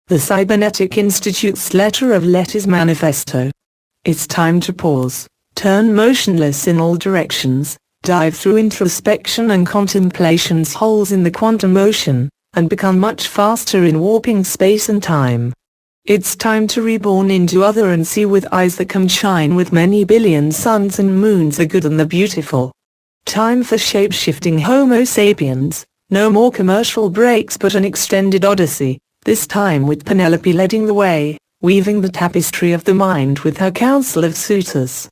The Cybernetic Institute's letter of letters manifesto. It's time to pause, turn motionless in all directions, dive through introspection and contemplation's holes in the quantum ocean, and become much faster in warping space and time. It's time to reborn into other and see with eyes that can shine with many billion suns and moons, the good and the beautiful. Time for shape-shifting Homo sapiens, no more commercial breaks but an extended odyssey, this time with Penelope leading the way, weaving the tapestry of the mind with her council of suitors.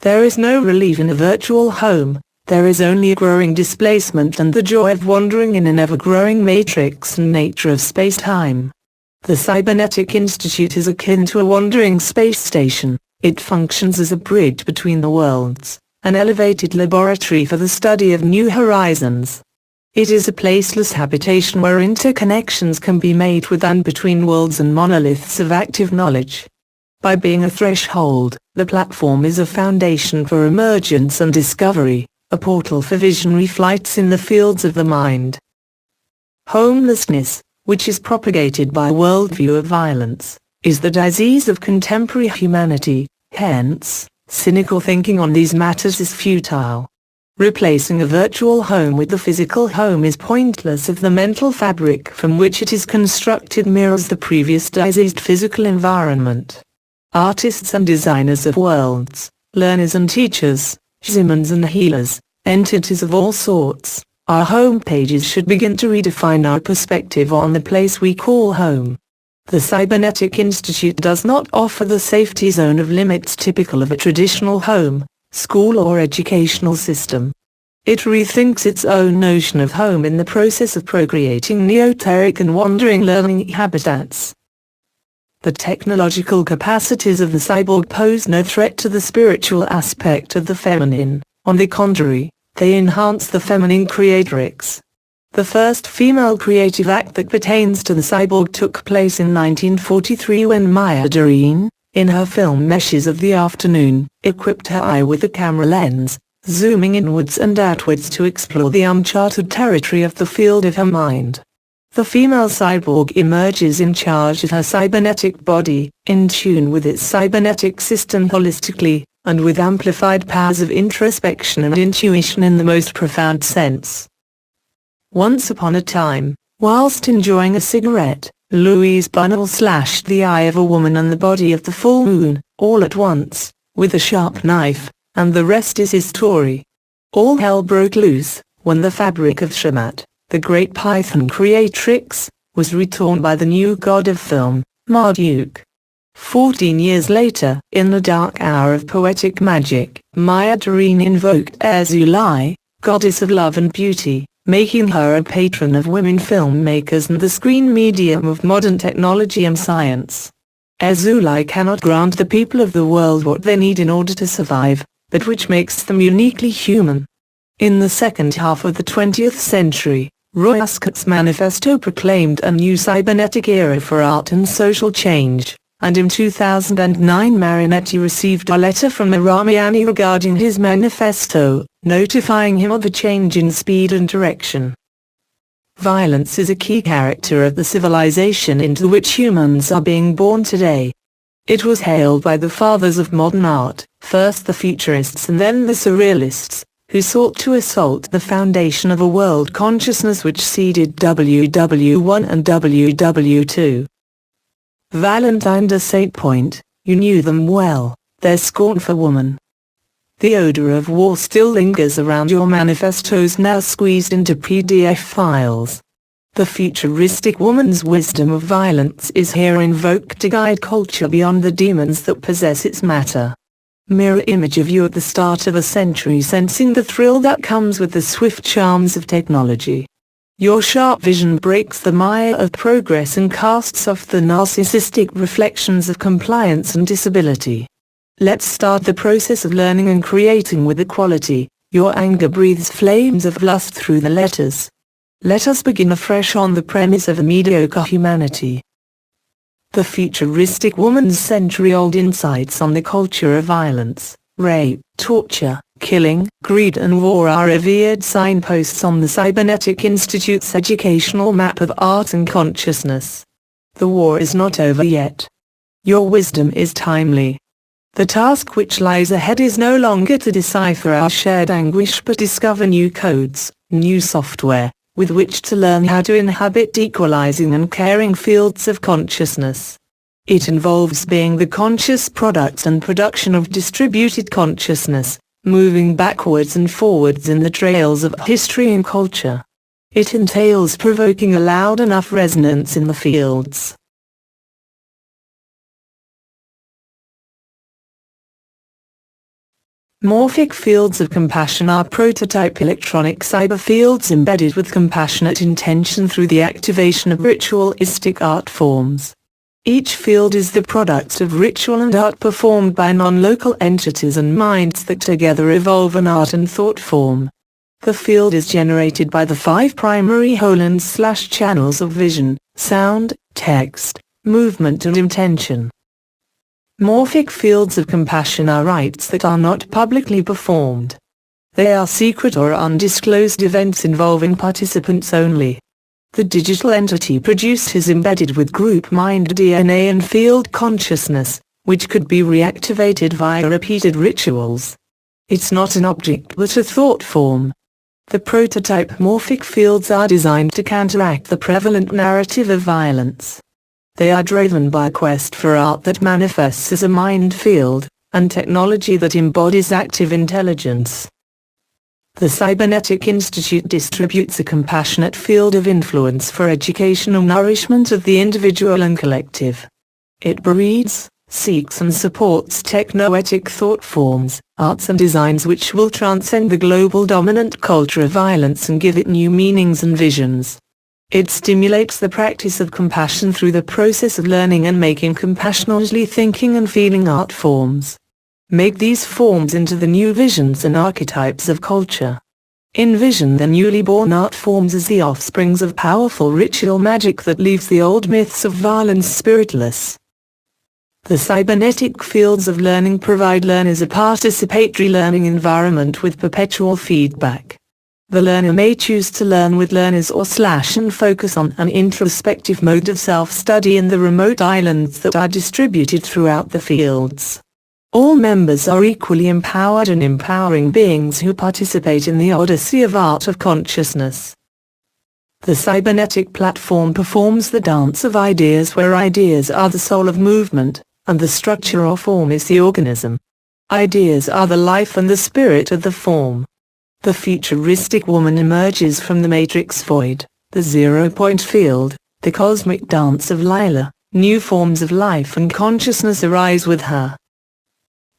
There is no relief in a virtual home, there is only a growing displacement and the joy of wandering in an ever-growing matrix and nature of space-time. The Cybernetic Institute is akin to a wandering space station. It functions as a bridge between the worlds, an elevated laboratory for the study of new horizons. It is a placeless habitation where interconnections can be made with and between worlds and monoliths of active knowledge. By being a threshold, the platform is a foundation for emergence and discovery, a portal for visionary flights in the fields of the mind. Homelessness, which is propagated by a worldview of violence, is the disease of contemporary humanity, hence, cynical thinking on these matters is futile. Replacing a virtual home with the physical home is pointless if the mental fabric from which it is constructed mirrors the previous diseased physical environment. Artists and designers of worlds, learners and teachers, shamans and healers, entities of all sorts, our home pages should begin to redefine our perspective on the place we call home. The Cybernetic Institute does not offer the safety zone of limits typical of a traditional home, school or educational system. It rethinks its own notion of home in the process of procreating neoteric and wandering learning habitats. The technological capacities of the cyborg pose no threat to the spiritual aspect of the feminine. On the contrary, they enhance the feminine creatrix. The first female creative act that pertains to the cyborg took place in 1943 when Maya Deren, in her film Meshes of the Afternoon, equipped her eye with a camera lens, zooming inwards and outwards to explore the uncharted territory of the field of her mind. The female cyborg emerges in charge of her cybernetic body, in tune with its cybernetic system holistically, and with amplified powers of introspection and intuition in the most profound sense. Once upon a time, whilst enjoying a cigarette, Louise Bunnell slashed the eye of a woman and the body of the full moon, all at once, with a sharp knife, and the rest is history. All hell broke loose, when the fabric of Shamat, the great Python creatrix, was retorn by the new god of film, Marduk. 14 years later, in the dark hour of poetic magic, Maya Deren invoked Azulai, goddess of love and beauty, making her a patron of women filmmakers and the screen medium of modern technology and science. Azulai cannot grant the people of the world what they need in order to survive, but which makes them uniquely human. In the second half of the 20th century, Roy Ascott's Manifesto proclaimed a new cybernetic era for art and social change, and in 2009 Marinetti received a letter from Ramiani regarding his manifesto, notifying him of a change in speed and direction. Violence is a key character of the civilization into which humans are being born today. It was hailed by the fathers of modern art, first the futurists and then the surrealists, who sought to assault the foundation of a world consciousness which seeded WW1 and WW2. Valentine de Saint-Point, you knew them well, their scorn for woman. The odor of war still lingers around your manifestos now squeezed into PDF files. The futuristic woman's wisdom of violence is here invoked to guide culture beyond the demons that possess its matter. Mirror image of you at the start of a century, sensing the thrill that comes with the swift charms of technology. Your sharp vision breaks the mire of progress and casts off the narcissistic reflections of compliance and disability. Let's start the process of learning and creating with equality. Your anger breathes flames of lust through the letters. Let us begin afresh on the premise of a mediocre humanity. The futuristic woman's century-old insights on the culture of violence, rape, torture, killing, greed and war are revered signposts on the Cybernetic Institute's educational map of art and consciousness. The war is not over yet. Your wisdom is timely. The task which lies ahead is no longer to decipher our shared anguish but discover new codes, new software, with which to learn how to inhabit equalizing and caring fields of consciousness. It involves being the conscious product and production of distributed consciousness, moving backwards and forwards in the trails of history and culture. It entails provoking a loud enough resonance in the fields. Morphic fields of compassion are prototype electronic cyber fields embedded with compassionate intention through the activation of ritualistic art forms. Each field is the product of ritual and art performed by non-local entities and minds that together evolve an art and thought form. The field is generated by the 5 primary Hollands/channels of vision, sound, text, movement and intention. Morphic fields of compassion are rites that are not publicly performed. They are secret or undisclosed events involving participants only. The digital entity produced is embedded with group mind DNA and field consciousness, which could be reactivated via repeated rituals. It's not an object but a thought form. The prototype morphic fields are designed to counteract the prevalent narrative of violence. They are driven by a quest for art that manifests as a mind field, and technology that embodies active intelligence. The Cybernetic Institute distributes a compassionate field of influence for educational nourishment of the individual and collective. It breeds, seeks and supports technoetic thought forms, arts and designs which will transcend the global dominant culture of violence and give it new meanings and visions. It stimulates the practice of compassion through the process of learning and making compassionately thinking and feeling art forms. Make these forms into the new visions and archetypes of culture. Envision the newly born art forms as the offsprings of powerful ritual magic that leaves the old myths of violence spiritless. The cybernetic fields of learning provide learners a participatory learning environment with perpetual feedback. The learner may choose to learn with learners or and focus on an introspective mode of self-study in the remote islands that are distributed throughout the fields. All members are equally empowered and empowering beings who participate in the odyssey of art of consciousness. The cybernetic platform performs the dance of ideas where ideas are the soul of movement, and the structure or form is the organism. Ideas are the life and the spirit of the form. The futuristic woman emerges from the matrix void, the zero-point field, the cosmic dance of Lila. New forms of life and consciousness arise with her.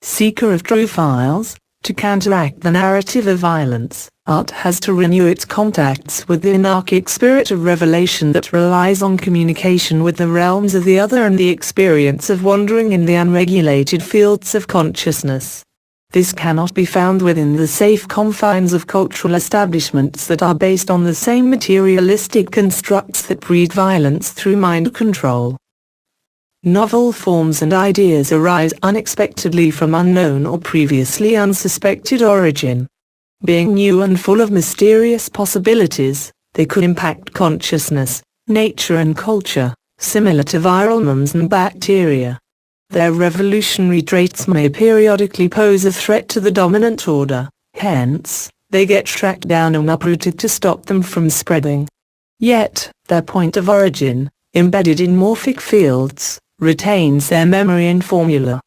Seeker of true files, to counteract the narrative of violence, art has to renew its contacts with the anarchic spirit of revelation that relies on communication with the realms of the other and the experience of wandering in the unregulated fields of consciousness. This cannot be found within the safe confines of cultural establishments that are based on the same materialistic constructs that breed violence through mind control. Novel forms and ideas arise unexpectedly from unknown or previously unsuspected origin. Being new and full of mysterious possibilities, they could impact consciousness, nature and culture, similar to viral mumps and bacteria. Their revolutionary traits may periodically pose a threat to the dominant order, hence, they get tracked down and uprooted to stop them from spreading. Yet, their point of origin, embedded in morphic fields, retains their memory and formula.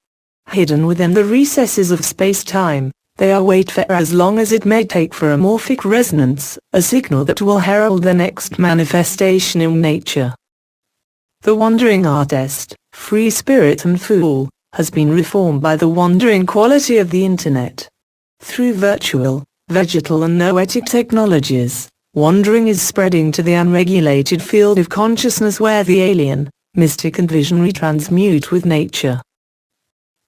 Hidden within the recesses of space-time, they await for as long as it may take for a morphic resonance, a signal that will herald the next manifestation in nature. The wandering artist, free spirit and fool, has been reformed by the wandering quality of the Internet. Through virtual, vegetal and noetic technologies, wandering is spreading to the unregulated field of consciousness where the alien, mystic and visionary transmute with nature.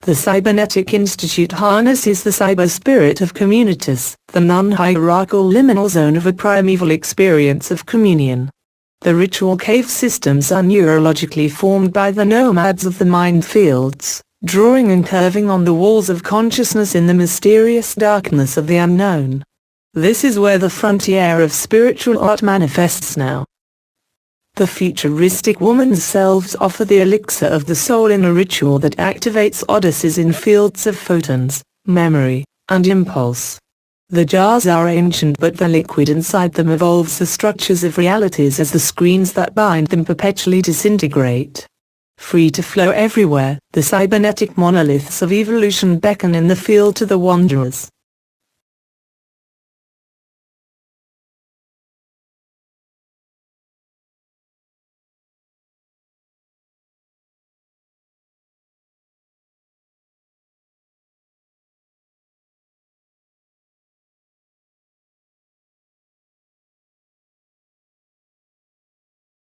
The Cybernetic Institute harnesses the cyber spirit of communities, the non-hierarchical liminal zone of a primeval experience of communion. The ritual cave systems are neurologically formed by the nomads of the mind fields, drawing and curving on the walls of consciousness in the mysterious darkness of the unknown. This is where the frontier of spiritual art manifests now. The futuristic woman's selves offer the elixir of the soul in a ritual that activates odysseys in fields of photons, memory, and impulse. The jars are ancient, but the liquid inside them evolves the structures of realities as the screens that bind them perpetually disintegrate. Free to flow everywhere, the cybernetic monoliths of evolution beckon in the field to the wanderers,